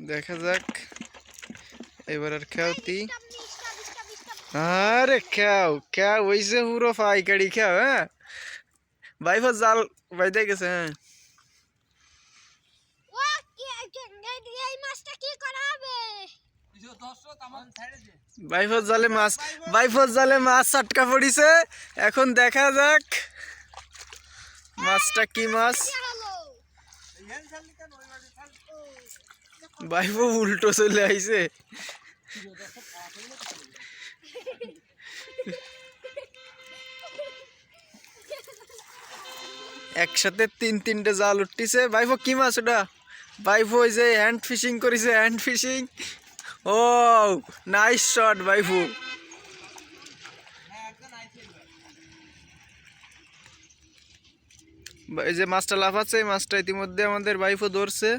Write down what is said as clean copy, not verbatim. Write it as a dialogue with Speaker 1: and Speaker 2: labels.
Speaker 1: দেখা যাক এবার আর খাওতি। আরে খাও খাও হইছে পুরো পাইকারি খাও। হ্যাঁ ভাইফো জাল বাইতে গেছে। হ্যাঁ বাইফোর জালে মাছ আটকা পড়িছে। এখন দেখা যাক মাছটা কি মাছ। বাইফো উল্টো চলে আইছে। একসাথে তিনটে জাল উঠতিছে। বাইফো কি মাছ ওটা? বাইফো ওই যে হ্যান্ড ফিশিং করেছে, হ্যান্ড ফিশিং। ও নাইস শট বাইফু। এই যে মাছটা লাফাচ্ছে, এই মাছটা ইতিমধ্যে আমাদের বাইফো ধরছে।